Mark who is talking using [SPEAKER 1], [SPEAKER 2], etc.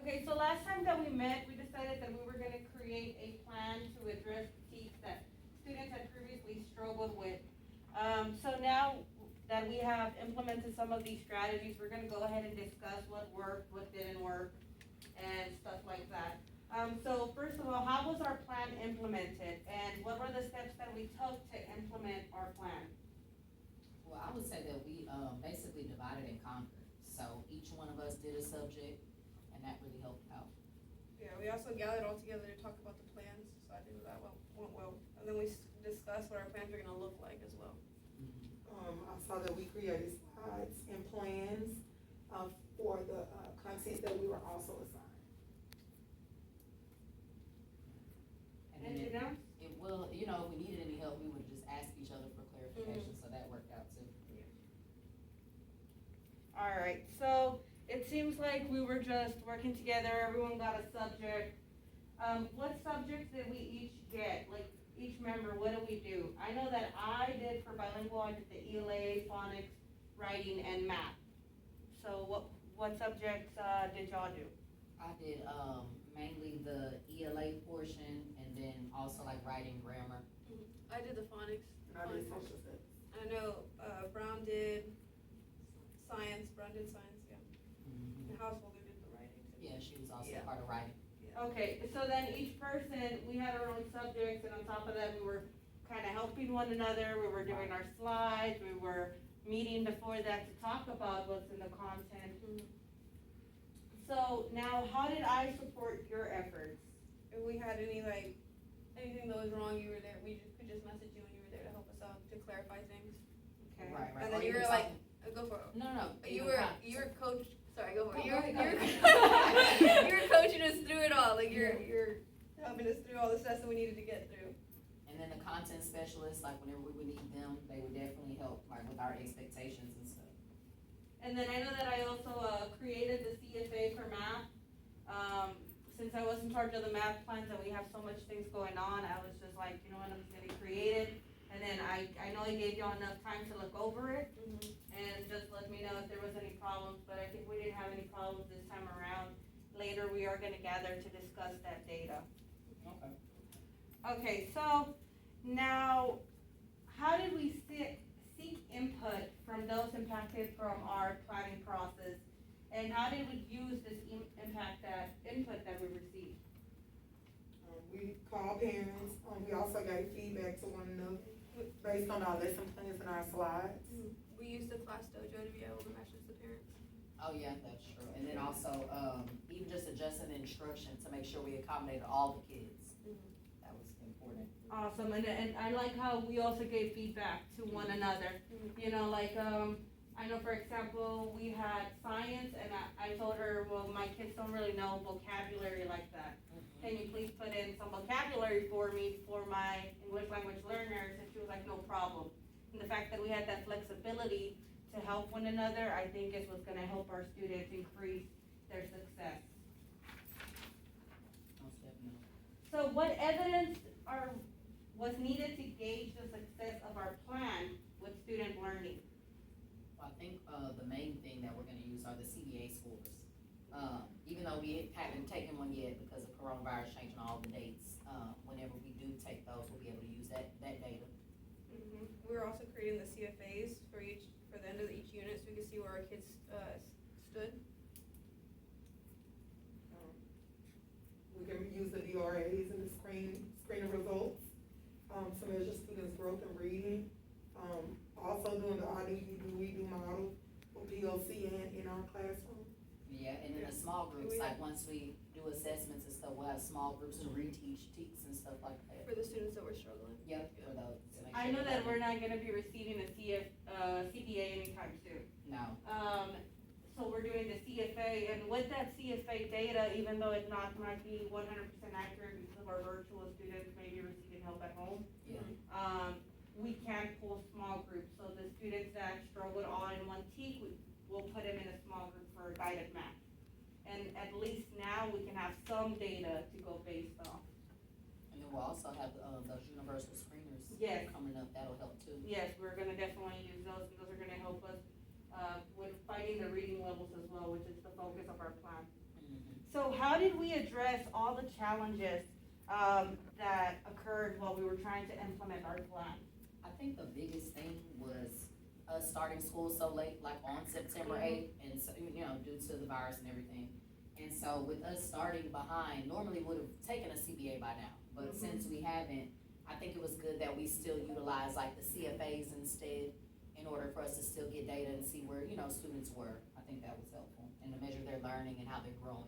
[SPEAKER 1] Okay, so last time that we met, we decided that we were gonna create a plan to address critiques that students had previously struggled with. So now that we have implemented some of these strategies, we're gonna go ahead and discuss what worked, what didn't work, and stuff like that. So first of all, how was our plan implemented, and what were the steps that we took to implement our plan?
[SPEAKER 2] Well, I would say that we, basically divided and conquered, so each one of us did a subject, and that really helped out.
[SPEAKER 3] Yeah, we also gathered all together to talk about the plans, so I think that went well. And then we discussed what our plans are gonna look like as well.
[SPEAKER 4] I saw that we created slides and plans, for the, content that we were also assigned.
[SPEAKER 2] And then
[SPEAKER 1] Anything else?
[SPEAKER 2] it will, if we needed any help, we would just ask each other for clarification, so that worked out too.
[SPEAKER 1] Alright, so it seems like we were just working together, everyone got a subject. What subjects did we each get? Like, each member, what do we do? I know that I did for bilingual, I did the ELA, phonics, writing, and math. So what subjects, did y'all do?
[SPEAKER 2] I did, mainly the ELA portion, and then also like writing, grammar.
[SPEAKER 3] I did the phonics.
[SPEAKER 4] I did social studies.
[SPEAKER 3] I know, Brown did science, yeah. And Householder did the writing too.
[SPEAKER 2] Yeah, she was also
[SPEAKER 3] Yeah.
[SPEAKER 2] part of writing.
[SPEAKER 1] Okay, so then each person, we had our own subjects, and on top of that, we were kinda helping one another, we were doing our slides, we were meeting before that to talk about what's in the content. So now, how did I support your efforts?
[SPEAKER 3] If we had anything that was wrong, you were there, we could just message you and you were there to help us out, to clarify things.
[SPEAKER 1] Okay.
[SPEAKER 2] Right.
[SPEAKER 3] And
[SPEAKER 2] Or
[SPEAKER 3] then you
[SPEAKER 2] even
[SPEAKER 3] were like,
[SPEAKER 2] something-
[SPEAKER 3] go for it.
[SPEAKER 2] No.
[SPEAKER 3] You
[SPEAKER 2] even
[SPEAKER 3] were
[SPEAKER 2] prompts.
[SPEAKER 3] coach, sorry, go for it.
[SPEAKER 2] No,
[SPEAKER 3] You were,
[SPEAKER 2] go ahead,
[SPEAKER 3] you were coaching us through it all, like you're helping us through all the steps that we needed to get through.
[SPEAKER 2] And then the content specialists, like whenever we would need them, they would definitely help, like with our expectations and stuff.
[SPEAKER 1] And then I know that I also, created the CFA for math. Since I was in charge of the math plans and we have so much things going on, I was just like, you know what, I'm just gonna create it. And then I know I gave y'all enough time to look over it and just let me know if there was any problems, but I think we didn't have any problems this time around. Later, we are gonna gather to discuss that data.
[SPEAKER 2] Okay.
[SPEAKER 1] Okay, so now, how did we seek input from those impacted from our planning process? And how did we use this input that we received?
[SPEAKER 4] We called parents, we also gave feedback to one another based on our lesson plans and our slides.
[SPEAKER 3] We used the class dojo to be able to message the parents.
[SPEAKER 2] Oh, yeah, that's true. And then also, even just adjusting the instruction to make sure we accommodated all the kids. That was important.
[SPEAKER 1] Awesome, and I like how we also gave feedback to one another. You know, like, I know, for example, we had science, and I told her, well, my kids don't really know vocabulary like that. Can you please put in some vocabulary for me for my English language learners? And she was like, no problem. And the fact that we had that flexibility to help one another, I think is what's gonna help our students increase their success.
[SPEAKER 2] Most definitely.
[SPEAKER 1] So what evidence was needed to gauge the success of our plan with student learning?
[SPEAKER 2] Well, I think, the main thing that we're gonna use are the CBA scores. Even though we haven't taken one yet because of coronavirus changing all the dates, whenever we do take those, we'll be able to use that data.
[SPEAKER 3] We were also creating the CFAs for the end of each unit, so we could see where our kids, stood.
[SPEAKER 4] We can use the DRAs and the screen of results, to measure students' growth in reading. Also doing the I do, you do, we do model for PLC and in our classroom.
[SPEAKER 2] Yeah, and in the small groups, like once we do assessments and stuff, we'll have small groups to reteach TEKS and stuff like that.
[SPEAKER 3] For the students that were struggling.
[SPEAKER 2] Yep, for those. to make
[SPEAKER 1] I
[SPEAKER 2] sure
[SPEAKER 1] know that
[SPEAKER 2] they're
[SPEAKER 1] we're not gonna be receiving a CPA anytime soon.
[SPEAKER 2] No.
[SPEAKER 1] So we're doing the CFA, and with that CFA data, even though it might be 100% accurate because of our virtual students maybe receiving help at home,
[SPEAKER 2] Yeah.
[SPEAKER 1] we can pull small groups, so the students that struggled all in one TEK, we'll put them in a small group for guided math. And at least now we can have some data to go based on.
[SPEAKER 2] And then we'll also have, those universal screeners.
[SPEAKER 1] Yes.
[SPEAKER 2] Coming up, that'll help too.
[SPEAKER 1] Yes, we're gonna definitely use those, and those are gonna help us, with fighting the reading levels as well, which is the focus of our plan. So how did we address all the challenges, that occurred while we were trying to implement our plan?
[SPEAKER 2] I think the biggest thing was us starting school so late, like on September 8th, and so, due to the virus and everything. And so with us starting behind, normally would have taken a CBA by now, but since we haven't, I think it was good that we still utilize like the CFAs instead, in order for us to still get data and see where, students were. I think that was helpful, and to measure their learning and how they're growing.